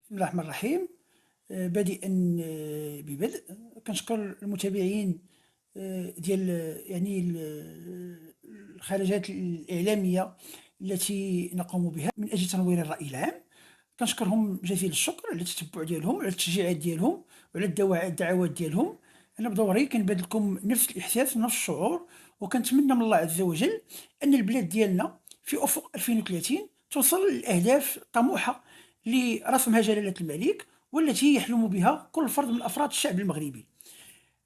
بسم الله الرحمن الرحيم. بادئا ببدء كنشكر المتابعين ديال الخرجات الإعلامية التي نقوم بها من أجل تنوير الرأي العام. كنشكرهم جزيل الشكر على التتبع ديالهم، على التشجيعات ديالهم، وعلى الدعوات ديالهم. أنا بدوري كنبادل لكم نفس الإحساس ونفس الشعور، وكنتمنى من الله عز وجل أن البلاد ديالنا في أفق 2030 توصل للأهداف الطموحة اللي رسمها جلالة الملك، والتي يحلم بها كل فرد من أفراد الشعب المغربي.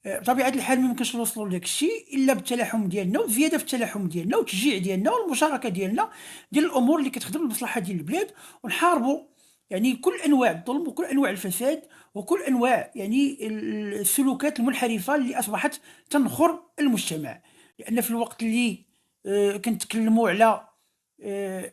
بطبيعة الحال ما يمكنش نوصلوا لداك الشيء إلا بالتلاحم ديالنا وزيادة في التلاحم ديالنا والتشجيع ديالنا والمشاركة ديالنا ديال الأمور اللي كتخدم المصلحة ديال البلاد، ونحاربوا كل أنواع الظلم وكل أنواع الفساد وكل أنواع السلوكات المنحرفة اللي أصبحت تنخر المجتمع. لأن في الوقت اللي كنتكلموا على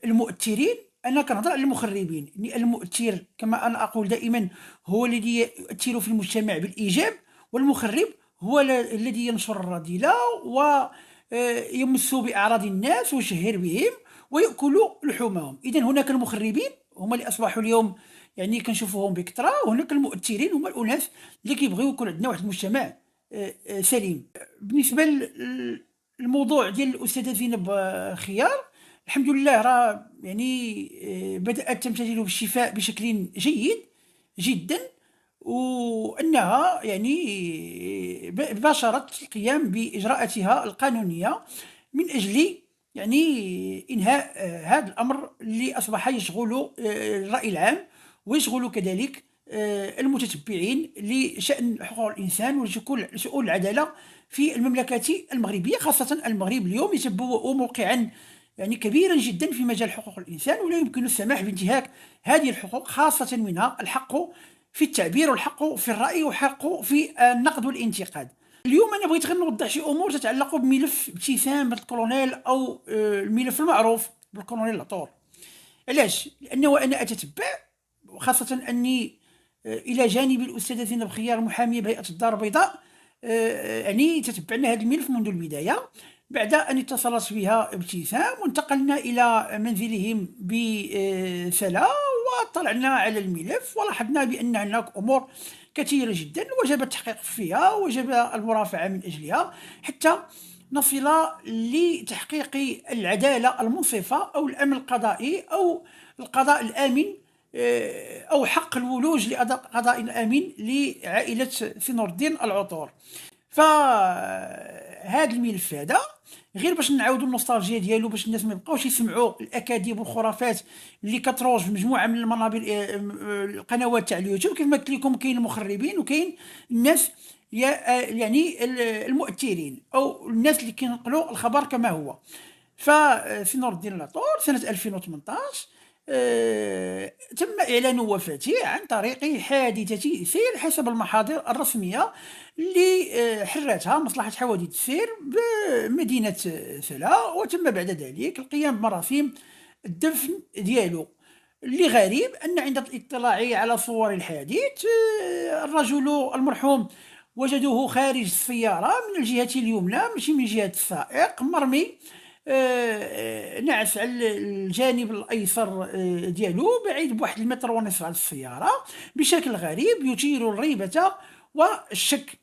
المؤثرين، أنا كنهضر على المخربين. يعني المؤثر كما أنا أقول دائما هو الذي يؤثر في المجتمع بالإيجاب، والمخرب هو الذي ينشر الرذيلة ويمس بأعراض الناس ويشهر بهم ويأكل لحومهم. إذا هناك المخربين هما اللي أصبحوا اليوم كنشوفوهم بكثرة، وهناك المؤثرين هما الأناس اللي كيبغيو يكون عندنا واحد المجتمع سليم. بالنسبة للموضوع ديال الأستاذة زينب خيار، الحمد لله راه بدأت تمتثل بالشفاء بشكل جيد جدا، وأنها باشرت القيام بإجراءاتها القانونية من أجل إنهاء هذا الأمر اللي أصبح يشغل الرأي العام، ويشغل كذلك المتتبعين لشأن حقوق الإنسان وشؤون العدالة في المملكة المغربية، خاصة المغرب اليوم يتبوأ موقعا كبيرا جدا في مجال حقوق الإنسان، ولا يمكن السماح بانتهاك هذه الحقوق، خاصة منها الحق في التعبير والحق في الرأي والحق في النقد والانتقاد. اليوم أنا بغيت غير نوضح شي أمور تتعلق بملف ابتسام بنت الكولونيل، أو الملف المعروف بالكولونيل العطور. علاش؟ لأنه أنا أتتبع، وخاصة أني إلى جانب الأستاذة زينب خيار محامية بهيئة الدار البيضاء، تتبعنا هذا الملف منذ البداية، بعد أن اتصلت بها ابتسام وانتقلنا إلى منزلهم بسلا وطلعنا على الملف، ولاحظنا بأن هناك أمور كثيرة جدا وجب التحقيق فيها، وجب المرافعة من أجلها حتى نصل لتحقيق العدالة المنصفة أو الأمن القضائي أو القضاء الآمن، أو حق الولوج لأداء قضاء آمن لعائلة سي نور الدين العطور. فهذا الملف هذا غير باش نعاودوا النوستالجيا ديالو، باش الناس ما يبقاوش يسمعوا الاكاذيب والخرافات اللي كتروج في مجموعه من المنابر القنوات تاع اليوتيوب. كيف ما قلت لكم كاين المخربين وكاين الناس المؤثرين او الناس اللي كينقلوا الخبر كما هو. فسي نور الدين العطور سنه 2018 تم إعلان وفاته عن طريق حادثة سير حسب المحاضر الرسمية اللي حرتها مصلحة حوادث السير بمدينة سلا، وتم بعد ذلك القيام بمراسم الدفن ديالو. اللي غريب أن عند الاطلاع على صور الحادث، الرجل المرحوم وجدوه خارج السيارة من الجهة اليمنى ماشي من جهة السائق، مرمي نعس على الجانب الايسر ديالو، بعيد بواحد المتر ونصف على السياره، بشكل غريب يثير الريبه والشك.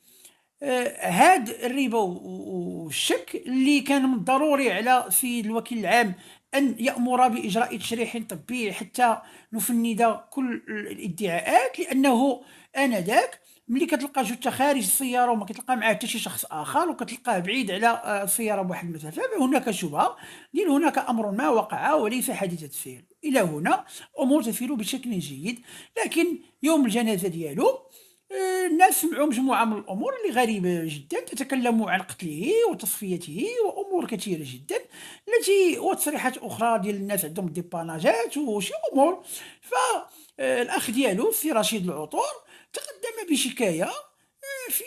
هاد الريبه والشك اللي كان من الضروري على سيد الوكيل العام ان يامر باجراء تشريح طبي حتى نفند كل الادعاءات، لانه انذاك ملي كتلقى جثه خارج السياره وما كتلقى معاه حتى شي شخص اخر وكتلقاه بعيد على السياره بواحد المسافه، فهناك شبهه ديال هناك امر ما وقع وليس حادثه سير. الى هنا امور تسير بشكل جيد، لكن يوم الجنازه ديالو الناس سمعوا مجموعه من الامور اللي غريبه جدا، تتكلم عن قتله وتصفيته وامور كثيره جدا التي وتصريحات اخرى ديال الناس عندهم ديباناجات وشي امور. فالاخ ديالو سي رشيد العطور تقدم بشكايه في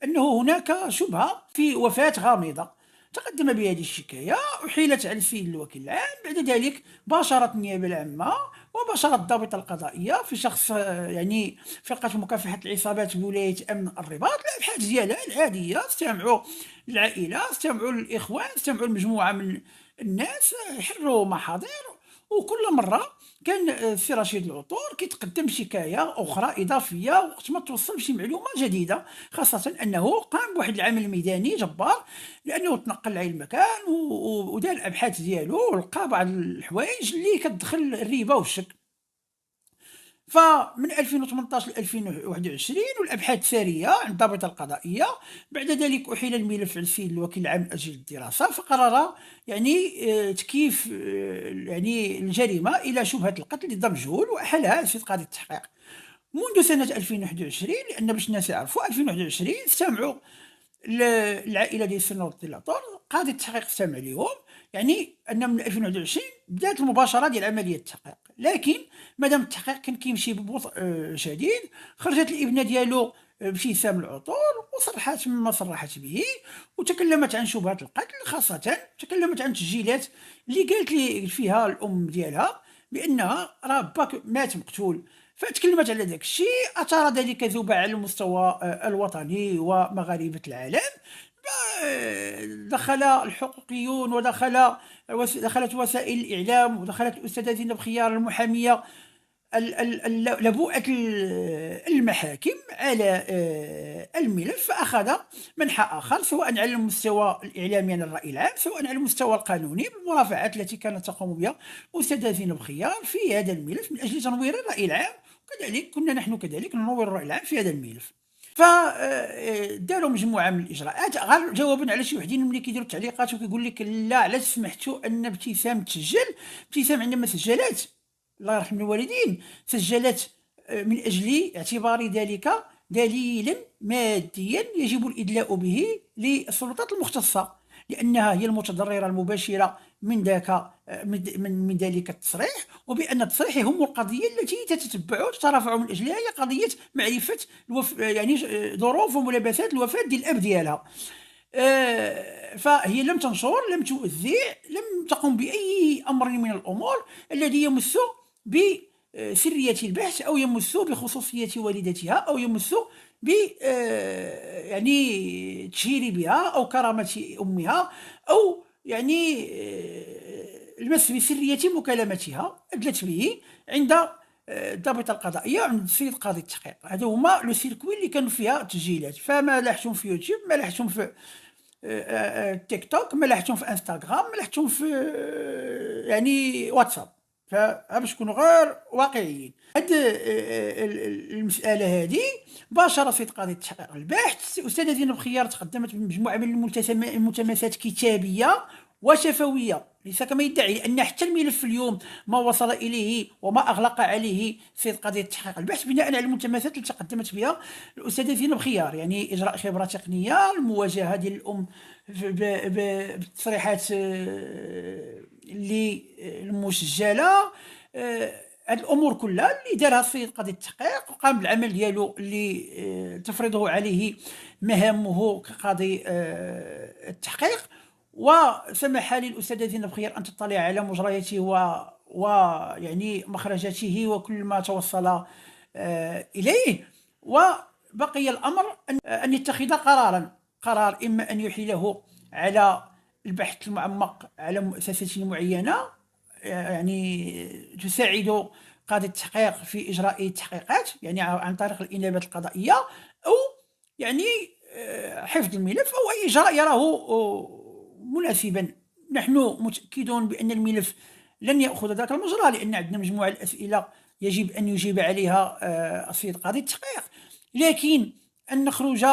انه هناك شبهه في وفاه غامضه. تقدم بهذه الشكايه، احيلت على السيد الوكيل العام، بعد ذلك باشرت النيابه العامه وباشرت الضابطه القضائيه في شخص فرقه مكافحه العصابات بولايه امن الرباط الابحاث ديالها العاديه، استمعوا العائله، استمعوا الاخوان، استمعوا المجموعه من الناس، حروا محاضر وكل مرة كان السي رشيد العطور كيتقدم شكاية أخرى إضافية وقت ما توصل بشي معلومة جديدة، خاصة أنه قام بواحد العمل ميداني جبار، لأنه تنقل لهي المكان ودار الأبحاث ديالو ولقى بعض الحوايج اللي كتدخل الريبة والشك. فمن 2018 ل 2021 والأبحاث سارية عند الضابطة القضائية. بعد ذلك أحيل الملف على السيد الوكيل العام من أجل الدراسة، فقرر يعني تكييف يعني الجريمة إلى شبهة القتل ضد مجهول، وأحالها السيد قاضي التحقيق منذ سنة 2021. لأن باش الناس يعرفوا 2021 استمعوا العائلة ديال السي نور الدين العطور، قاضي التحقيق استمع ليهم، يعني أن من 2021 بدات المباشرة ديال عملية التحقيق. لكن مادام التحقيق كان كيمشي ببطء شديد، خرجت الابنة ديالو ابتسام العطور وصرحت مما صرحت به، وتكلمت عن شبهة القتل، خاصة تكلمت عن تسجيلات اللي قالت لي فيها الأم ديالها بأنها راه باك مات مقتول. فتكلمت على داك الشيء، أثار ذلك ذبع على المستوى الوطني ومغاربة العالم. دخل الحقوقيون دخلت وسائل الإعلام ودخلت الأستاذة زينب خيار المحامية لبوءة المحاكم على الملف، فأخذ منحى آخر سواء على المستوى الإعلامي عن الرأي العام، سواء على المستوى القانوني بالمرافعات التي كانت تقوم بها الأستاذة زينب خيار في هذا الملف من أجل تنوير الرأي العام. وكذلك كنا نحن كذلك ننور الرأي العام في هذا الملف. فداروا مجموعه من الاجراءات، غير جوابا على شي وحدين ملي كيديروا التعليقات وكيقول لك لا علاش سمحتوا ان ابتسام تسجل. ابتسام عندما سجلت الله يرحم الوالدين سجلت من اجل اعتبار ذلك دليلا ماديا يجب الادلاء به للسلطات المختصه، لانها هي المتضرره المباشره من ذلك التصريح، وبان التصريح يهم القضيه التي تتتبع وتترافع من اجلها، هي قضيه معرفه يعني ظروف وملابسات الوفاه ديال الاب ديالها. فهي لم تنشر، لم توزع، لم تقم باي امر من الامور الذي يمس بسريه البحث او يمس بخصوصيه والدتها او يمس ب يعني تشهير بها او كرامه امها او يعني المس بسريه مكالمتها ادلت به عند الضابطه القضائيه وعند السيد قاضي التحقيق. هذا هما لو سيركوي اللي كانوا فيها تسجيلات. فما لاحتم في يوتيوب، ما لاحتم في تيك توك، ما لاحتم في انستغرام، ما لاحتم في يعني واتساب. فباش نكونوا غير واقعيين، هاد المساله هذه باشر سيد قاضي التحقيق الباحث الاستاذه زينب خيار تقدمت بمجموعه من الملتمسات كتابيه وشفويه، ليس كما يدعي، لان حتى الملف اليوم ما وصل اليه وما اغلق عليه سيد قاضي التحقيق الباحث بناء على الملتمسات التي تقدمت بها الاستاذه زينب خيار، يعني اجراء خبره تقنيه، المواجهه ديال الام بالتصريحات اللي المسجله، هاد الامور كلها اللي دارها السيد قاضي التحقيق وقام بالعمل ديالو اللي تفرضه عليه مهامه كقاضي التحقيق. وسمح للاستاذه زينب خيار ان تطلع على مجرياته ويعني مخرجاته وكل ما توصل اليه، وبقي الامر ان يتخذ قرار اما ان يحيله على البحث المعمق على مؤسسة معينة يعني تساعد قاضي التحقيق في إجراء التحقيقات يعني عن طريق الإنابات القضائية، أو يعني حفظ الملف أو أي إجراء يراه مناسبا. نحن متأكدون بأن الملف لن يأخذ ذاك المجرى، لأن عندنا مجموعة الأسئلة يجب أن يجيب عليها السيد قاضي التحقيق، لكن أن نخرج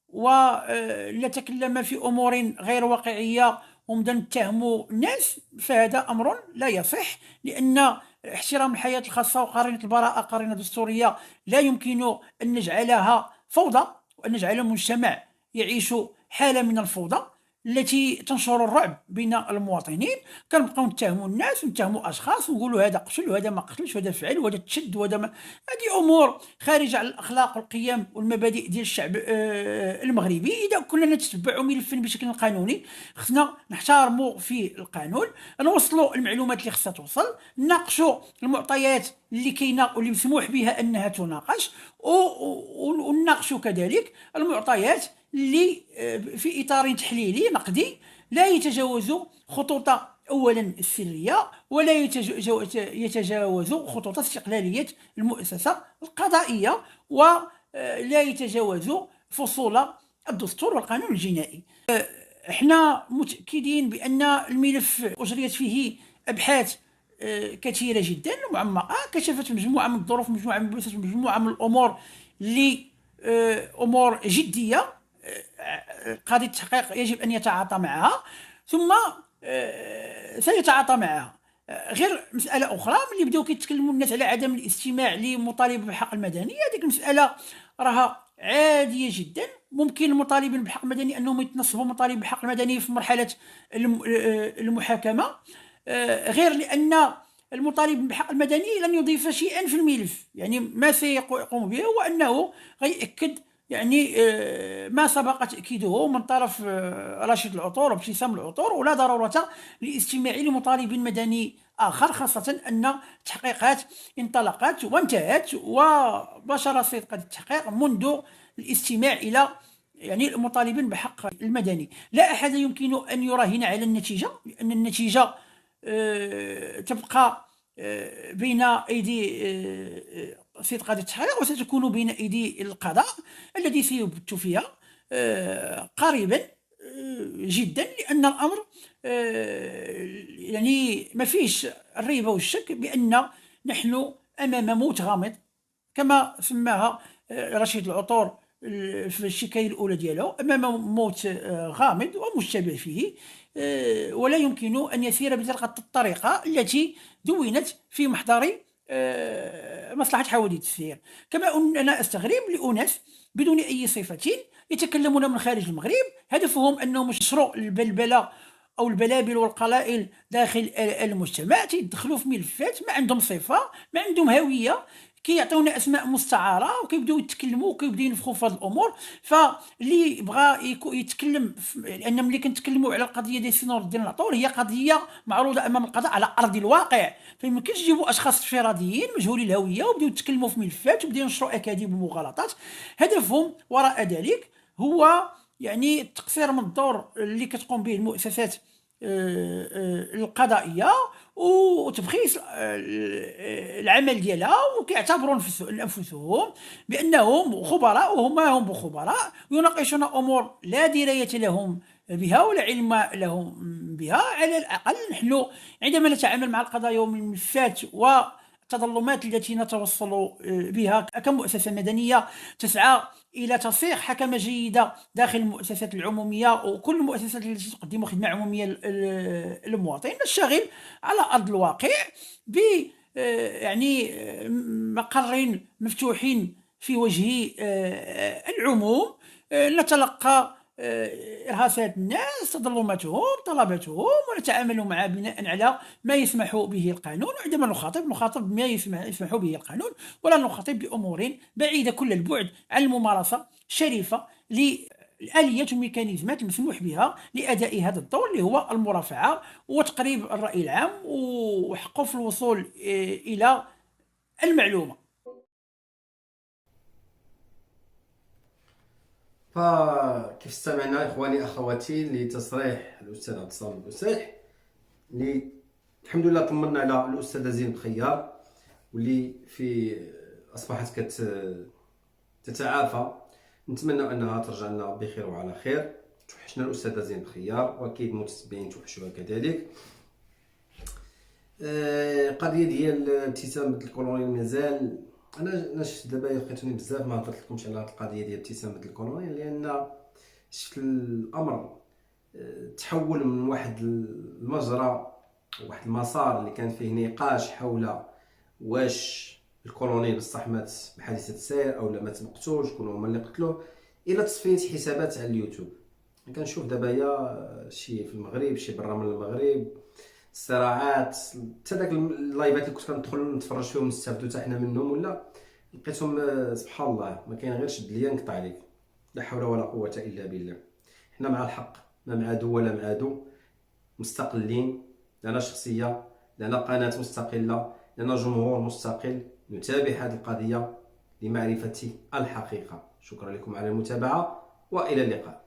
ونتكلم في أمور غير واقعية ونبدا نتهموا الناس فهذا أمر لا يصح، لأن احترام الحياة الخاصة وقرينة البراءة قرينة دستورية لا يمكن أن نجعلها فوضى وأن نجعل المجتمع يعيش حالة من الفوضى التي تنشر الرعب بين المواطنين. كنبقاو نتهموا الناس ونتهموا اشخاص ونقولوا هذا قتل وهذا ما قتلش وهذا فعل وهذا تشد وهذا ما، هذه امور خارجه على الاخلاق والقيم والمبادئ ديال الشعب المغربي. اذا كنا نتبع ملفا بشكل قانوني خصنا نحترموا في القانون، نوصلوا المعلومات اللي خصها توصل، نناقشوا المعطيات اللي كاينه واللي مسموح بها انها تناقش، ونناقشوا كذلك المعطيات اللي في اطار تحليلي نقدي لا يتجاوز خطوط أولا السرية، ولا يتجاوز خطوط استقلالية المؤسسة القضائية، ولا يتجاوز فصول الدستور والقانون الجنائي. احنا متأكدين بأن الملف أجريت فيه أبحاث كثيرة جدا ومعمقة، كشفت مجموعة من الظروف، مجموعة من البحوث، مجموعة من الأمور اللي أمور جدية قاضي التحقيق يجب أن يتعاطى معها، ثم سيتعاطى معها. غير مسألة أخرى، ملي بداو كيتكلموا الناس على عدم الاستماع لمطالب بالحق المدني، هذيك المسألة راها عادية جدا. ممكن المطالبين بالحق المدني أنهم يتنصبوا مطالب بالحق المدني في مرحلة المحاكمة، غير لأن المطالب بالحق المدني لن يضيف شيئا في الملف. يعني ما سيقوم به هو أنه غيأكد يعني ما سبق تأكيده من طرف رشيد العطور وابتسام العطور، ولا ضرورة للاستماع لمطالب مدني آخر، خاصة أن التحقيقات انطلقت وانتهت وبشر السيد قاضي التحقيق منذ الاستماع إلى يعني المطالبين بحق المدني. لا أحد يمكن أن يراهن على النتيجة، لأن النتيجة تبقى بين أيدي السيد قاضي التحقيق، وستكون بين أيدي القضاء الذي سيبت فيها قريبا جدا، لأن الأمر يعني ما فيش الريبة والشك بأن نحن أمام موت غامض كما سماها رشيد العطور في الشكاية الأولى ديالو، أمام موت غامض ومشتبه فيه، ولا يمكن أن يسير بتلك الطريقة التي دونت في محضر مصلحة حوادث السير. كما أننا أستغرب لأناس بدون أي صفة يتكلمون من خارج المغرب، هدفهم أنهم يشروا البلبلة أو البلابل والقلائل داخل المجتمع، تيدخلوا في ملفات ما عندهم صفة، ما عندهم هوية، كيعطيونا اسماء مستعاره وكيبداو يتكلموا وكيبداو ينفخوا في هذه الامور. فاللي بغى يتكلم لان ملي كنتكلموا على القضيه ديال سي نور الدين العطور، هي قضيه معروضه امام القضاء على ارض الواقع، فما يمكنش يجيبوا اشخاص انفراديين مجهولي الهويه وبداو يتكلموا في ملفات وبداو ينشروا اكاذيب ومغالطات. هدفهم وراء ذلك هو يعني التقصير من الدور اللي كتقوم به المؤسسات القضائيه وتبخيس العمل ديالها، وكيعتبروا انفسهم بانهم خبراء وهما هم خبراء، يناقشون امور لا درايه لهم بها ولا علم لهم بها. على الاقل نحن عندما نتعامل مع القضايا والملفات والتظلمات التي نتوصل بها كمؤسسه مدنيه تسعى الى تصيغ حكمه جيده داخل المؤسسات العموميه وكل المؤسسات التي تقدم خدمه عموميه للمواطن، نشتغل على ارض الواقع ب يعني مقر مفتوحين في وجه العموم، نتلقى إرهاصات الناس، تظلماتهم، طلباتهم، ونتعامل معها بناء على ما يسمح به القانون. وعندما نخاطب بما يسمح به القانون، ولا نخاطب بأمور بعيدة كل البعد عن الممارسة الشريفة الآليات والميكانيزمات المسموح بها لأداء هذا الدور، اللي هو المرافعة وتقريب الرأي العام وحقه في الوصول إلى المعلومة. فكيف استمعنا إخواني أخواتي لتصريح الأستاذ عبد الصمد بوسيح، اللي الحمد لله طمنا على الأستاذة زينب خيار، واللي أصبحت تتعافى. نتمنى أنها ترجع لنا بخير وعلى خير. توحشنا الأستاذة زينب خيار، وأكيد المتتبعين توحشوها كذلك. قضية ديال ابتسام بنت الكولونيل مازال انا شفت دابا لقيتوني بزاف ما هضرت لكمش على هذه القضيه ديال ابتسام بنت الكولونيل، لان شفت الامر تحول من واحد المجرى وواحد المسار اللي كان فيه نقاش حول واش الكولونيل بصح مات بحادثه سير او لا مات مقتول، شكون هما اللي قتلوه، الى تصفيه حسابات على اليوتيوب. كنشوف دابا يا شي في المغرب شي برا من المغرب الصراعات، حتى داك اللايفات اللي كنت كندخل نتفرج فيهم نستافدوا حتى حنا منهم، ولا لقيتهم سبحان الله ما كاين غير شد ليا نقطع عليك. لا حول ولا قوه الا بالله. حنا مع الحق، ما مع عدو ولا مع عدو، مستقلين، لنا شخصيه، لنا قناه مستقله، لنا جمهور مستقل، نتابع هذه القضيه لمعرفه الحقيقه. شكرا لكم على المتابعه والى اللقاء.